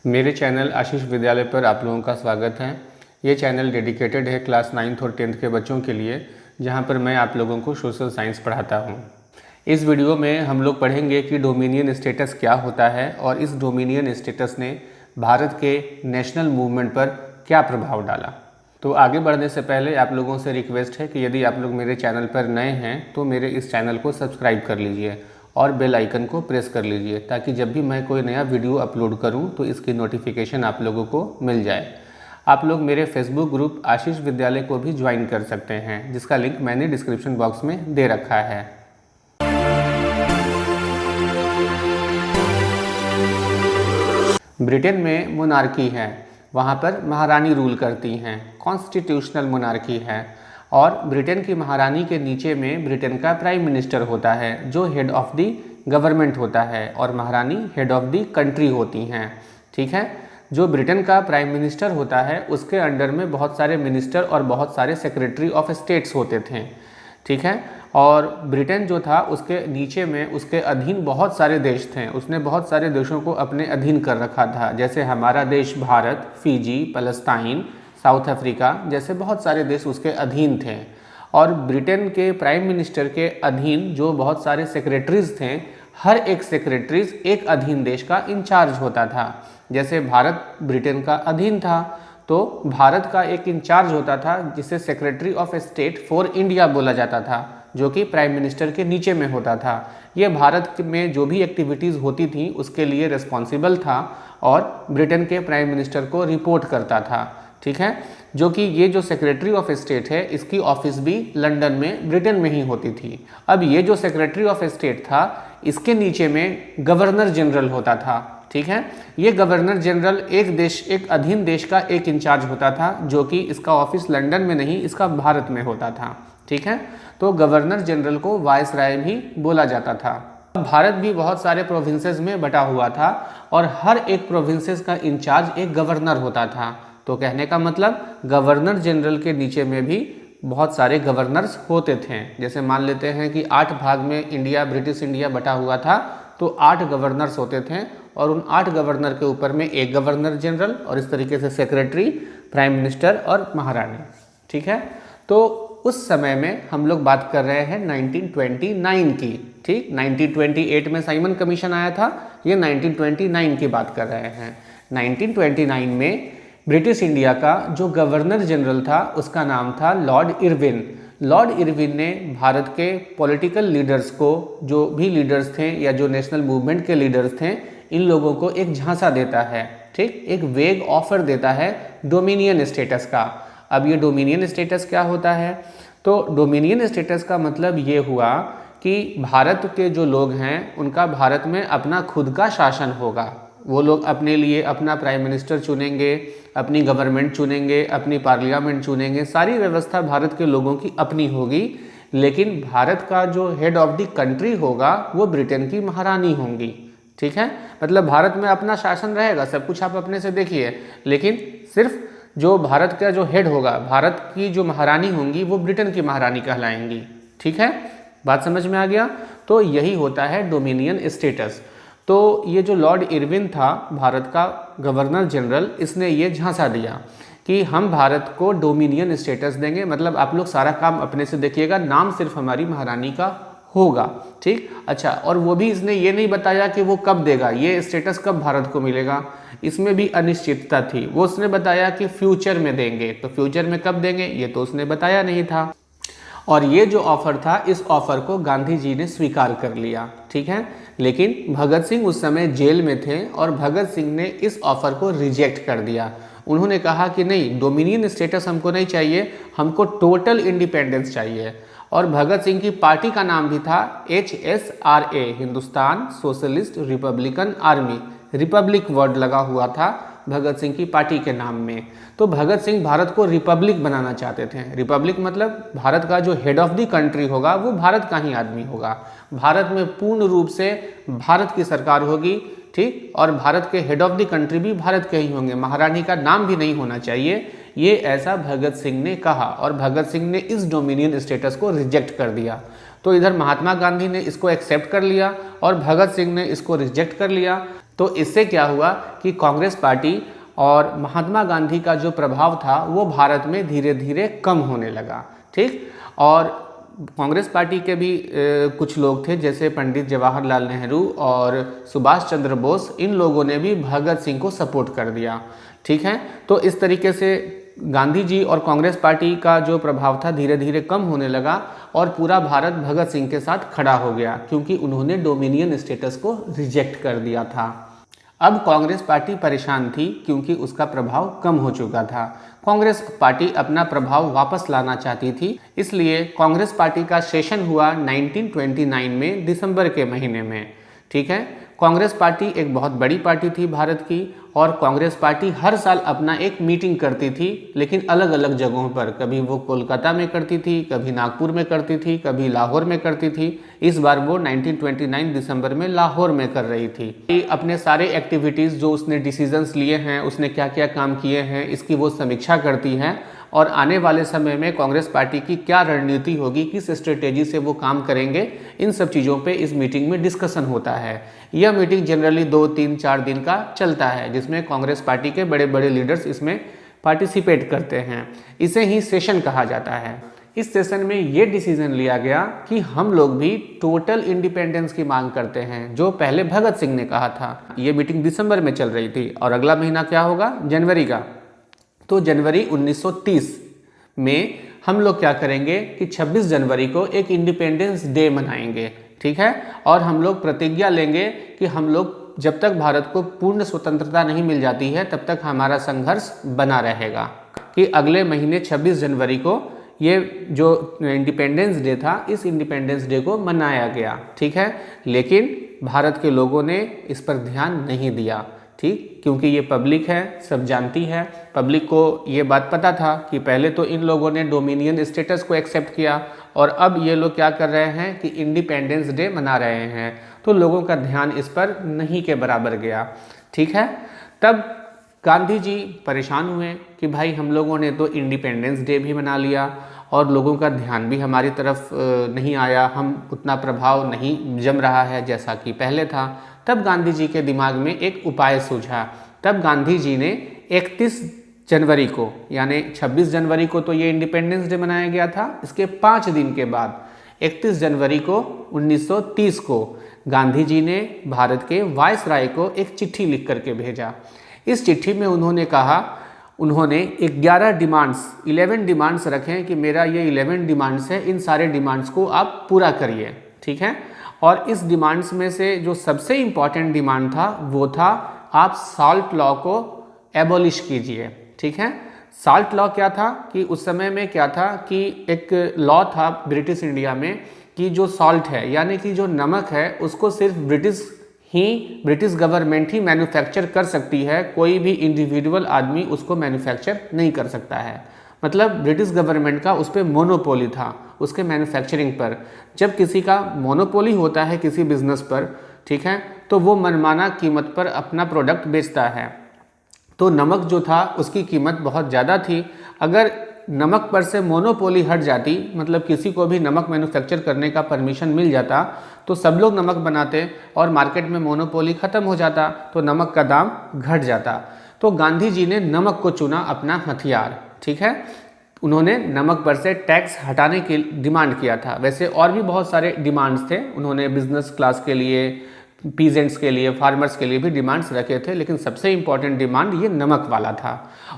मेरे चैनल आशीष विद्यालय पर आप लोगों का स्वागत है। ये चैनल डेडिकेटेड है क्लास 9th और 10th के बच्चों के लिए, जहां पर मैं आप लोगों को सोशल साइंस पढ़ाता हूं। इस वीडियो में हम लोग पढ़ेंगे कि डोमिनियन स्टेटस क्या होता है और इस डोमिनियन स्टेटस ने भारत के नेशनल मूवमेंट पर क्या प्रभाव डाला। तो आगे बढ़ने से पहले आप लोगों से रिक्वेस्ट है कि यदि आप लोग मेरे चैनल पर नए हैं तो मेरे इस चैनल को सब्सक्राइब कर लीजिए और बेल आइकन को प्रेस कर लीजिए, ताकि जब भी मैं कोई नया वीडियो अपलोड करूं तो इसकी नोटिफिकेशन आप लोगों को मिल जाए। आप लोग मेरे फेसबुक ग्रुप आशीष विद्यालय को भी ज्वाइन कर सकते हैं, जिसका लिंक मैंने डिस्क्रिप्शन बॉक्स में दे रखा है। ब्रिटेन में मोनार्की है, वहाँ पर महारानी रूल करती हैं, कॉन्स्टिट्यूशनल मोनार्की है। और ब्रिटेन की महारानी के नीचे में ब्रिटेन का प्राइम मिनिस्टर होता है, जो हेड ऑफ द गवर्नमेंट होता है, और महारानी हेड ऑफ द कंट्री होती हैं। ठीक है, जो ब्रिटेन का प्राइम मिनिस्टर होता है उसके अंडर में बहुत सारे मिनिस्टर और बहुत सारे सेक्रेटरी ऑफ स्टेट्स होते थे। ठीक है, और ब्रिटेन जो था उसके नीचे में उसके अधीन बहुत सारे देश थे। उसने बहुत सारे देशों को अपने अधीन कर रखा था, जैसे हमारा देश Bharat, Fiji, Palestine, south Africa जैसे बहुत सारे देश उसके अधीन थे। और ब्रिटेन के प्राइम मिनिस्टर के अधीन जो बहुत सारे सेक्रेटरीज थे, हर एक सेक्रेटरीज एक अधीन देश का इंचार्ज होता था। जैसे भारत ब्रिटेन का अधीन था तो भारत का एक इंचार्ज होता था, जिसे secretary of state for India बोला जाता था, जो कि प्राइम मिनिस्टर के नीचे में होता था। ये भारत में जो भी एक्टिविटीज़ होती थी उसके लिए रिस्पॉन्सिबल था और ब्रिटेन के प्राइम मिनिस्टर को रिपोर्ट करता था। ठीक है, जो कि ये जो सेक्रेटरी ऑफ स्टेट है इसकी ऑफिस भी लंदन में ब्रिटेन में ही होती थी। अब ये जो सेक्रेटरी ऑफ स्टेट था इसके नीचे में गवर्नर जनरल होता था। ठीक है, ये गवर्नर जनरल एक अधीन देश का एक इंचार्ज होता था, जो कि इसका ऑफिस लंदन में नहीं, इसका भारत में होता था। ठीक है, तो गवर्नर जनरल को वायसराय भी बोला जाता था। भारत भी बहुत सारे प्रोविंसेस में बटा हुआ था और हर एक प्रोविंसेस का इंचार्ज एक गवर्नर होता था। तो कहने का मतलब गवर्नर जनरल के नीचे में भी बहुत सारे गवर्नर्स होते थे। जैसे मान लेते हैं कि 8 भाग में इंडिया, ब्रिटिश इंडिया बटा हुआ था, तो 8 गवर्नर्स होते थे और उन 8 गवर्नर के ऊपर में एक गवर्नर जनरल और इस तरीके से सेक्रेटरी, प्राइम मिनिस्टर और महारानी। ठीक है, तो उस समय में हम लोग बात कर रहे हैं 1929 की। ठीक, 1928 में साइमन कमीशन आया था, ये 1929 की बात कर रहे हैं। 1929 में ब्रिटिश इंडिया का जो गवर्नर जनरल था उसका नाम था लॉर्ड इरविन। लॉर्ड इरविन ने भारत के पॉलिटिकल लीडर्स को, जो भी लीडर्स थे या जो नेशनल मूवमेंट के लीडर्स थे, इन लोगों को एक झांसा देता है। ठीक, एक वेग ऑफर देता है डोमिनियन स्टेटस का। अब ये डोमिनियन स्टेटस क्या होता है? तो डोमिनियन स्टेटस का मतलब ये हुआ कि भारत के जो लोग हैं उनका भारत में अपना खुद का शासन होगा। वो लोग अपने लिए अपना प्राइम मिनिस्टर चुनेंगे, अपनी गवर्नमेंट चुनेंगे, अपनी पार्लियामेंट चुनेंगे, सारी व्यवस्था भारत के लोगों की अपनी होगी। लेकिन भारत का जो हेड ऑफ द कंट्री होगा वो ब्रिटेन की महारानी होंगी। ठीक है, मतलब भारत में अपना शासन रहेगा, सब कुछ आप अपने से देखिए, लेकिन सिर्फ जो भारत का जो हेड होगा, भारत की जो महारानी होंगी वो ब्रिटेन की महारानी कहलाएंगी। ठीक है, बात समझ में आ गया? तो यही होता है डोमिनियन स्टेटस। तो ये जो लॉर्ड इरविन था भारत का गवर्नर जनरल, इसने ये झांसा दिया कि हम भारत को डोमिनियन स्टेटस देंगे, मतलब आप लोग सारा काम अपने से देखिएगा, नाम सिर्फ हमारी महारानी का होगा। ठीक, अच्छा, और वो भी इसने ये नहीं बताया कि वो कब देगा, ये स्टेटस कब भारत को मिलेगा, इसमें भी अनिश्चितता थी। वो उसने बताया कि फ्यूचर में देंगे, तो फ्यूचर में कब देंगे ये तो उसने बताया नहीं था। और ये जो ऑफर था, इस ऑफर को गांधी जी ने स्वीकार कर लिया। ठीक है, लेकिन भगत सिंह उस समय जेल में थे और भगत सिंह ने इस ऑफर को रिजेक्ट कर दिया। उन्होंने कहा कि नहीं, डोमिनियन स्टेटस हमको नहीं चाहिए, हमको टोटल इंडिपेंडेंस चाहिए। और भगत सिंह की पार्टी का नाम भी था HSRA, Hindustan socialist Republican army. Republic word लगा हुआ था भगत सिंह की पार्टी के नाम में। तो भगत सिंह भारत को रिपब्लिक बनाना चाहते थे। रिपब्लिक मतलब भारत का जो हेड ऑफ द कंट्री होगा वो भारत का ही आदमी होगा, भारत में पूर्ण रूप से भारत की सरकार होगी। ठीक, और भारत के हेड ऑफ द कंट्री भी भारत के ही होंगे, महारानी का नाम भी नहीं होना चाहिए। ये ऐसा भगत सिंह ने कहा और भगत सिंह ने इस डोमिनियन स्टेटस को रिजेक्ट कर दिया। तो इधर महात्मा गांधी ने इसको एक्सेप्ट कर लिया और भगत सिंह ने इसको रिजेक्ट कर लिया। तो इससे क्या हुआ कि कांग्रेस पार्टी और महात्मा गांधी का जो प्रभाव था वो भारत में धीरे धीरे कम होने लगा। ठीक, और कांग्रेस पार्टी के भी कुछ लोग थे जैसे पंडित जवाहरलाल नेहरू और सुभाष चंद्र बोस, इन लोगों ने भी भगत सिंह को सपोर्ट कर दिया। ठीक है, तो इस तरीके से गांधी जी और कांग्रेस पार्टी का जो प्रभाव था धीरे धीरे कम होने लगा और पूरा भारत भगत सिंह के साथ खड़ा हो गया, क्योंकि उन्होंने डोमिनियन स्टेटस को रिजेक्ट कर दिया था। अब कांग्रेस पार्टी परेशान थी क्योंकि उसका प्रभाव कम हो चुका था। कांग्रेस पार्टी अपना प्रभाव वापस लाना चाहती थी, इसलिए कांग्रेस पार्टी का सेशन हुआ 1929 में दिसंबर के महीने में। ठीक है, कांग्रेस पार्टी एक बहुत बड़ी पार्टी थी भारत की, और कांग्रेस पार्टी हर साल अपना एक मीटिंग करती थी, लेकिन अलग अलग जगहों पर। कभी वो कोलकाता में करती थी, कभी नागपुर में करती थी, कभी लाहौर में करती थी। इस बार वो 1929 दिसंबर में लाहौर में कर रही थी। अपने सारे एक्टिविटीज़ जो उसने डिसीजंस लिए हैं, उसने क्या क्या काम किए हैं, इसकी वो समीक्षा करती हैं, और आने वाले समय में कांग्रेस पार्टी की क्या रणनीति होगी, किस स्ट्रेटेजी से वो काम करेंगे, इन सब चीज़ों पे इस मीटिंग में डिस्कशन होता है। यह मीटिंग जनरली 2, 3, 4 दिन का चलता है, जिसमें कांग्रेस पार्टी के बड़े बड़े लीडर्स इसमें पार्टिसिपेट करते हैं। इसे ही सेशन कहा जाता है। इस सेशन में ये डिसीजन लिया गया कि हम लोग भी टोटल इंडिपेंडेंस की मांग करते हैं, जो पहले भगत सिंह ने कहा था। ये मीटिंग दिसंबर में चल रही थी और अगला महीना क्या होगा, जनवरी का। तो जनवरी 1930 में हम लोग क्या करेंगे कि 26 जनवरी को एक इंडिपेंडेंस डे मनाएंगे। ठीक है, और हम लोग प्रतिज्ञा लेंगे कि हम लोग जब तक भारत को पूर्ण स्वतंत्रता नहीं मिल जाती है तब तक हमारा संघर्ष बना रहेगा। कि अगले महीने 26 जनवरी को ये जो इंडिपेंडेंस डे था, इस इंडिपेंडेंस डे को मनाया गया। ठीक है, लेकिन भारत के लोगों ने इस पर ध्यान नहीं दिया। ठीक, क्योंकि ये पब्लिक है, सब जानती है। पब्लिक को ये बात पता था कि पहले तो इन लोगों ने डोमिनियन स्टेटस को एक्सेप्ट किया, और अब ये लोग क्या कर रहे हैं कि इंडिपेंडेंस डे मना रहे हैं, तो लोगों का ध्यान इस पर नहीं के बराबर गया। ठीक है, तब गांधी जी परेशान हुए कि भाई हम लोगों ने तो इंडिपेंडेंस डे भी मना लिया और लोगों का ध्यान भी हमारी तरफ नहीं आया, हम उतना प्रभाव नहीं जम रहा है जैसा कि पहले था। तब गांधी जी के दिमाग में एक उपाय सूझा। तब गांधी जी ने 31 जनवरी को, यानी 26 जनवरी को तो ये इंडिपेंडेंस डे मनाया गया था, इसके 5 दिन के बाद 31 जनवरी को 1930 को गांधी जी ने भारत के वायसराय को एक चिट्ठी लिख करके भेजा। इस चिट्ठी में उन्होंने कहा, उन्होंने 11 डिमांड्स रखें कि मेरा ये 11 डिमांड्स है, इन सारे डिमांड्स को आप पूरा करिए। ठीक है, और इस डिमांड्स में से जो सबसे इम्पॉर्टेंट डिमांड था वो था आप साल्ट लॉ को एबॉलिश कीजिए। ठीक है, साल्ट लॉ क्या था कि उस समय में क्या था कि एक लॉ था ब्रिटिश इंडिया में कि जो सॉल्ट है यानी कि जो नमक है उसको सिर्फ ब्रिटिश गवर्नमेंट ही मैन्युफैक्चर कर सकती है, कोई भी इंडिविजुअल आदमी उसको मैन्युफैक्चर नहीं कर सकता है। मतलब ब्रिटिश गवर्नमेंट का उस पर मोनोपोली था उसके मैन्युफैक्चरिंग पर। जब किसी का मोनोपोली होता है किसी बिजनेस पर, ठीक है, तो वो मनमाना कीमत पर अपना प्रोडक्ट बेचता है। तो नमक जो था उसकी कीमत बहुत ज़्यादा थी। अगर नमक पर से मोनोपोली हट जाती, मतलब किसी को भी नमक मैन्युफैक्चर करने का परमिशन मिल जाता, तो सब लोग नमक बनाते और मार्केट में मोनोपोली ख़त्म हो जाता, तो नमक का दाम घट जाता। तो गांधी जी ने नमक को चुना अपना हथियार। ठीक है, उन्होंने नमक पर से टैक्स हटाने की डिमांड किया था। वैसे और भी बहुत सारे डिमांड्स थे, उन्होंने बिजनेस क्लास के लिए, पीजेंट्स के लिए, फार्मर्स के लिए भी डिमांड्स रखे थे, लेकिन सबसे इम्पॉर्टेंट डिमांड ये नमक वाला था।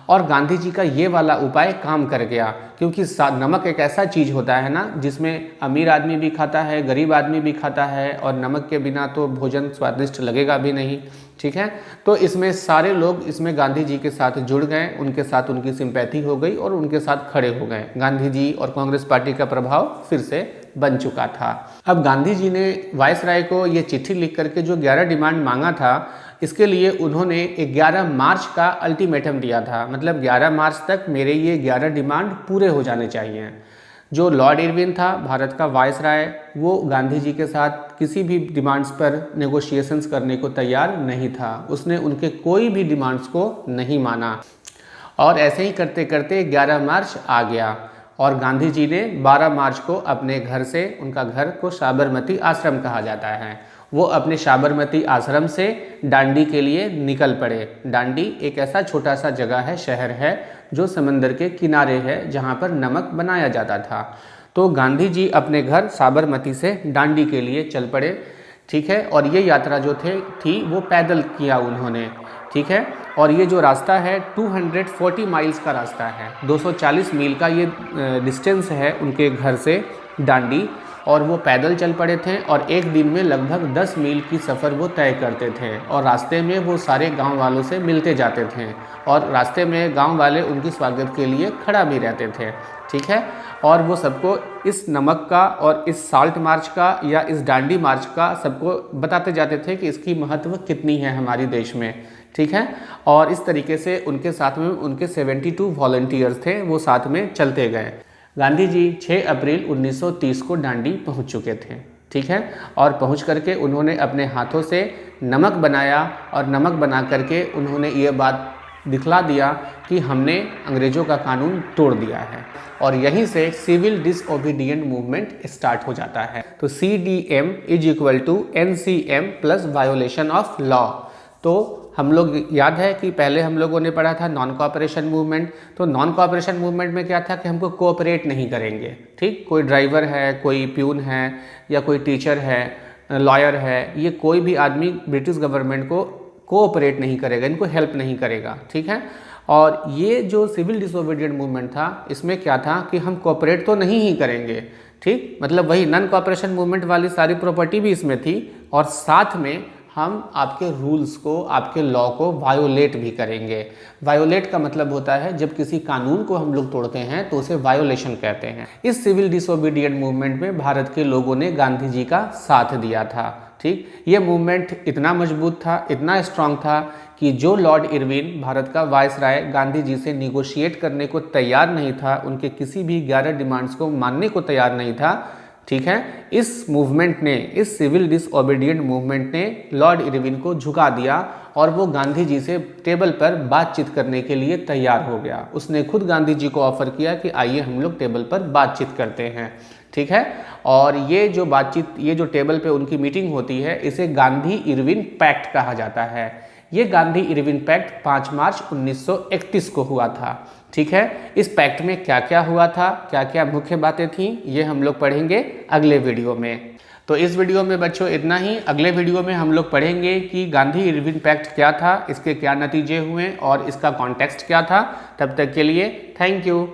और गांधी जी का ये वाला उपाय काम कर गया, क्योंकि नमक एक ऐसा चीज़ होता है ना जिसमें अमीर आदमी भी खाता है, गरीब आदमी भी खाता है, और नमक के बिना तो भोजन स्वादिष्ट लगेगा भी नहीं। ठीक है, तो इसमें सारे लोग इसमें गांधी जी के साथ जुड़ गए, उनके साथ उनकी सिंपैथी हो गई और उनके साथ खड़े हो गए। गांधी जी और कांग्रेस पार्टी का प्रभाव फिर से बन चुका था। अब गांधी जी ने वायसराय को ये चिट्ठी लिख करके जो 11 डिमांड मांगा था, इसके लिए उन्होंने 11 मार्च का अल्टीमेटम दिया था। मतलब 11 मार्च तक मेरे ये 11 डिमांड पूरे हो जाने चाहिए। जो लॉर्ड इरविन था भारत का वायसराय, वो गांधी जी के साथ किसी भी डिमांड्स पर नेगोशिएशंस करने को तैयार नहीं था। उसने उनके कोई भी डिमांड्स को नहीं माना, और ऐसे ही करते करते 11 मार्च आ गया और गांधी जी ने 12 मार्च को अपने घर से, उनका घर को साबरमती आश्रम कहा जाता है, वो अपने साबरमती आश्रम से दांडी के लिए निकल पड़े। दांडी एक ऐसा छोटा सा जगह है, शहर है, जो समंदर के किनारे है, जहाँ पर नमक बनाया जाता था। तो गांधी जी अपने घर साबरमती से दांडी के लिए चल पड़े, ठीक है। और ये यात्रा जो थी वो पैदल किया उन्होंने, ठीक है। और ये जो रास्ता है 240 माइल्स का रास्ता है, 240 मील का ये डिस्टेंस है उनके घर से दांडी। और वो पैदल चल पड़े थे और एक दिन में लगभग 10 मील की सफ़र वो तय करते थे। और रास्ते में वो सारे गांव वालों से मिलते जाते थे और रास्ते में गांव वाले उनके स्वागत के लिए खड़ा भी रहते थे, ठीक है। और वो सबको इस नमक का और इस साल्ट मार्च का या इस दांडी मार्च का सबको बताते जाते थे कि इसकी महत्व कितनी है हमारे देश में, ठीक है। और इस तरीके से उनके साथ में उनके 72 वॉलंटियर्स थे, वो साथ में चलते गए। गांधी जी 6 अप्रैल 1930 को दांडी पहुंच चुके थे, ठीक है। और पहुंच करके उन्होंने अपने हाथों से नमक बनाया और नमक बना करके उन्होंने ये बात दिखला दिया कि हमने अंग्रेज़ों का कानून तोड़ दिया है। और यहीं से सिविल डिसओबीडिएंट मूवमेंट स्टार्ट हो जाता है। तो CDM = NCM + violation of law. तो हम लोग याद है कि पहले हम लोगों ने पढ़ा था नॉन कोऑपरेशन मूवमेंट। तो नॉन कोऑपरेशन मूवमेंट में क्या था कि हमको कोऑपरेट नहीं करेंगे, ठीक। कोई ड्राइवर है, कोई प्यून है, या कोई टीचर है, लॉयर है, ये कोई भी आदमी ब्रिटिश गवर्नमेंट को कोऑपरेट नहीं करेगा, इनको हेल्प नहीं करेगा, ठीक है। और ये जो सिविल डिसओबीडिएंट मूवमेंट था, इसमें क्या था कि हम कोऑपरेट तो नहीं ही करेंगे, ठीक। मतलब वही नॉन कोऑपरेशन मूवमेंट वाली सारी प्रॉपर्टी भी इसमें थी, और साथ में हम आपके रूल्स को, आपके लॉ को वायोलेट भी करेंगे। वायोलेट का मतलब होता है जब किसी कानून को हम लोग तोड़ते हैं तो उसे वायोलेशन कहते हैं। इस सिविल डिसओबीडिएंट मूवमेंट में भारत के लोगों ने गांधी जी का साथ दिया था, ठीक। ये मूवमेंट इतना मजबूत था, इतना स्ट्रांग था कि जो लॉर्ड इरविन, भारत का वायसराय, गांधी जी से निगोशिएट करने को तैयार नहीं था, उनके किसी भी 11 डिमांड्स को मानने को तैयार नहीं था, ठीक है। इस मूवमेंट ने, इस सिविल डिसओबीडिएंट मूवमेंट ने लॉर्ड इरविन को झुका दिया और वो गांधी जी से टेबल पर बातचीत करने के लिए तैयार हो गया। उसने खुद गांधी जी को ऑफर किया कि आइए हम लोग टेबल पर बातचीत करते हैं, ठीक है। और ये जो बातचीत, ये जो टेबल पे उनकी मीटिंग होती है, इसे गांधी इरविन पैक्ट कहा जाता है। ये गांधी इरविन पैक्ट 5 मार्च 1931 को हुआ था, ठीक है। इस पैक्ट में क्या क्या हुआ था, क्या क्या मुख्य बातें थीं, ये हम लोग पढ़ेंगे अगले वीडियो में। तो इस वीडियो में बच्चों इतना ही। अगले वीडियो में हम लोग पढ़ेंगे कि गांधी इरविन पैक्ट क्या था, इसके क्या नतीजे हुए और इसका कॉन्टेक्स्ट क्या था। तब तक के लिए थैंक यू।